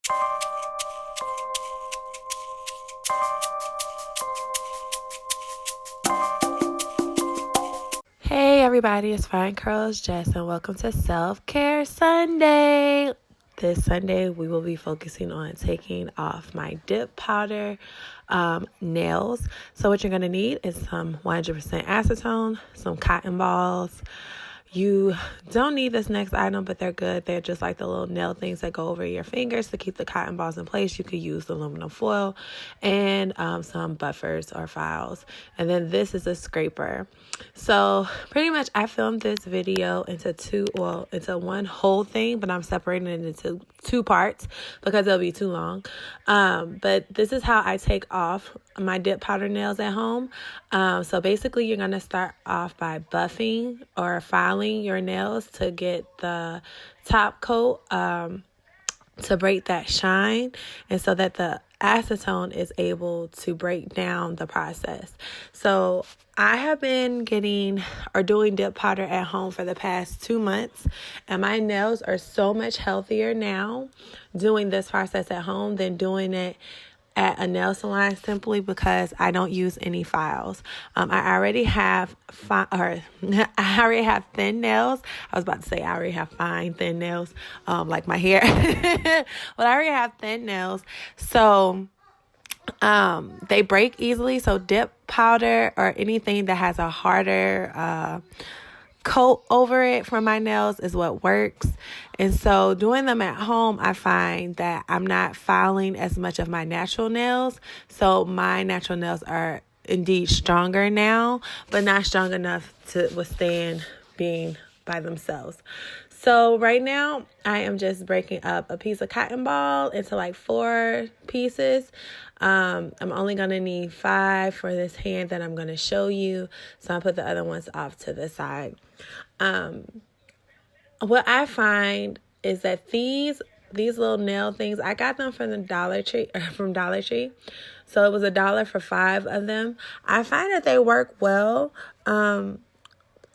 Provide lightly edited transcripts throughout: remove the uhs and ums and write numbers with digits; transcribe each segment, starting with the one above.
Hey everybody, it's Finecurlzjess and welcome to Self-Care Sunday. This Sunday we will be focusing on taking off my dip powder nails. So what you're going to need is some 100% acetone, some cotton balls. You don't need this next item, but they're good. They're just like the little nail things that go over your fingers to keep the cotton balls in place. You could use aluminum foil and some buffers or files. And then this is a scraper. So pretty much I filmed this video into one whole thing, but I'm separating it into two parts because it'll be too long. But this is how I take off my dip powder nails at home. So basically you're going to start off by buffing or filing your nails to get the top coat to break that shine, and so that the acetone is able to break down the process. So I have been doing dip powder at home for the past 2 months, and my nails are so much healthier now doing this process at home than doing it at a nail salon, simply because I don't use any files. I already have thin nails. I was about to say I already have fine thin nails, like my hair, but I already have thin nails. So they break easily. So dip powder or anything that has a harder coat over it for my nails is what works. And so doing them at home, I find that I'm not filing as much of my natural nails. So my natural nails are indeed stronger now, but not strong enough to withstand being by themselves. So right now I am just breaking up a piece of cotton ball into like 4 pieces. I'm only going to need 5 for this hand that I'm going to show you. So I'll put the other ones off to the side. What I find is that these little nail things, I got them from Dollar Tree. So it was $1 for 5 of them. I find that they work well.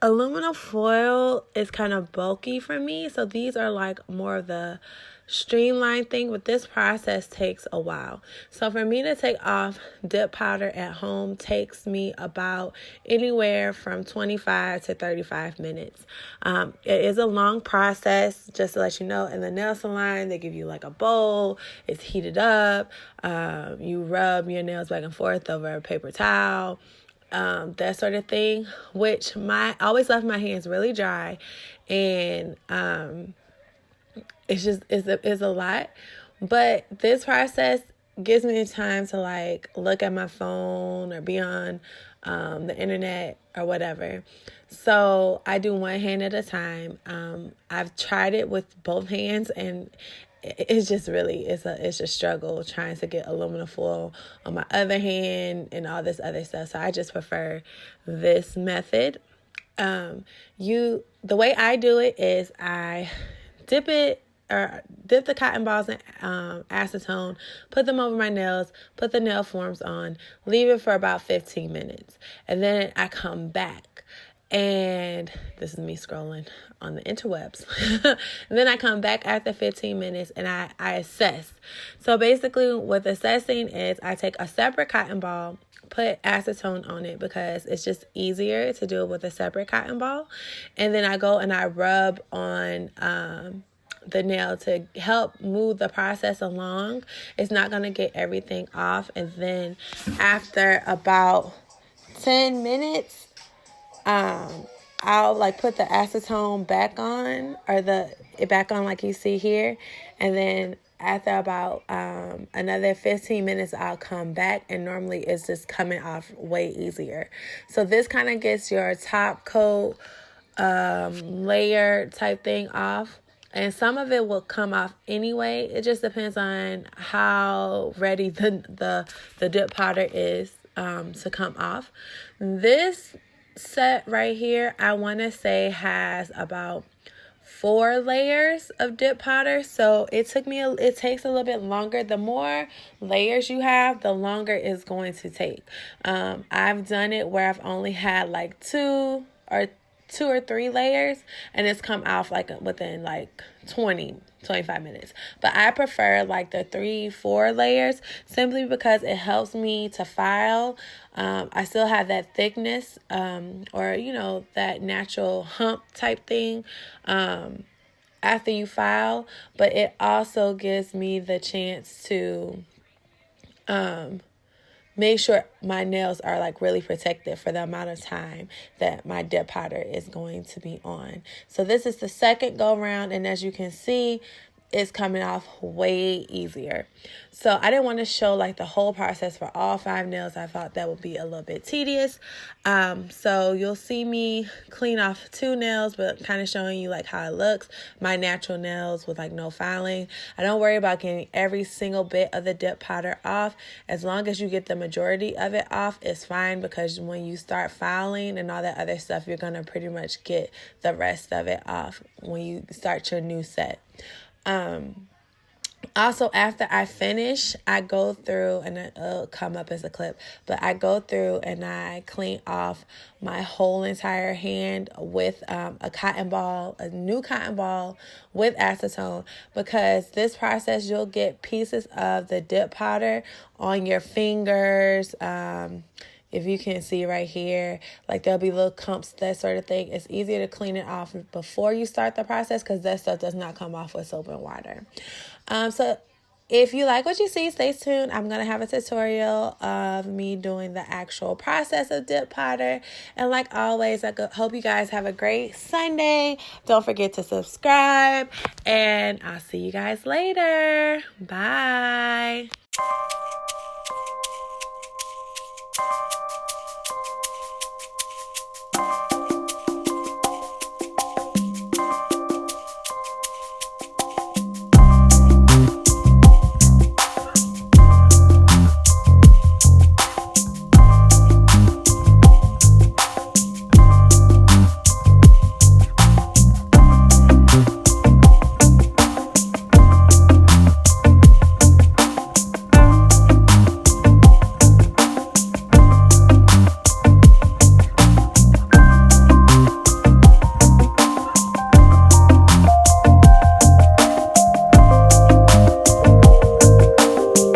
Aluminum foil is kind of bulky for me, so these are like more of the streamlined thing, but this process takes a while. So for me to take off dip powder at home takes me about anywhere from 25 to 35 minutes. It is a long process, just to let you know. In the nail salon, they give you like a bowl, it's heated up, you rub your nails back and forth over a paper towel, that sort of thing, which I always left my hands really dry, and it's a lot. But this process gives me the time to like look at my phone or be on the internet or whatever. So I do one hand at a time. I've tried it with both hands, and it's just really, it's a struggle trying to get aluminum foil on my other hand and all this other stuff. So I just prefer this method. The way I do it is I dip the cotton balls in acetone, put them over my nails, put the nail forms on, leave it for about 15 minutes. And then I come back, and this is me scrolling on the interwebs. And then I come back after 15 minutes and I assess. So basically what assessing is, I take a separate cotton ball, put acetone on it because it's just easier to do it with a separate cotton ball. And then I go and I rub on the nail to help move the process along. It's not going to get everything off. And then after about 10 minutes, I'll like put the acetone back on, or back on like you see here. And then after about another 15 minutes, I'll come back, and normally it's just coming off way easier. So this kind of gets your top coat layer type thing off. And some of it will come off anyway. It just depends on how ready the dip powder is to come off. This set right here, I want to say has about 4 layers of dip powder. So it takes a little bit longer. The more layers you have, the longer it's going to take. I've done it where I've only had like 2 or 2 or 3 layers, and it's come off like within like 25 minutes. But I prefer like the 3-4 layers simply because it helps me to file. I still have that thickness, or that natural hump type thing after you file, but it also gives me the chance to make sure my nails are like really protected for the amount of time that my dip powder is going to be on. So this is the second go round, and as you can see, it's coming off way easier. So I didn't want to show like the whole process for all 5 nails. I thought that would be a little bit tedious. So you'll see me clean off 2 nails, but kind of showing you like how it looks. My natural nails with like no filing. I don't worry about getting every single bit of the dip powder off. As long as you get the majority of it off, it's fine, because when you start filing and all that other stuff, you're going to pretty much get the rest of it off when you start your new set. Also, after I finish, I go through, and it'll come up as a clip, but I go through and I clean off my whole entire hand with a cotton ball, a new cotton ball with acetone, because this process, you'll get pieces of the dip powder on your fingers. If you can see right here, like there'll be little clumps, that sort of thing. It's easier to clean it off before you start the process, because that stuff does not come off with soap and water. So if you like what you see, stay tuned. I'm going to have a tutorial of me doing the actual process of dip powder. And like always, I hope you guys have a great Sunday. Don't forget to subscribe, and I'll see you guys later. Bye.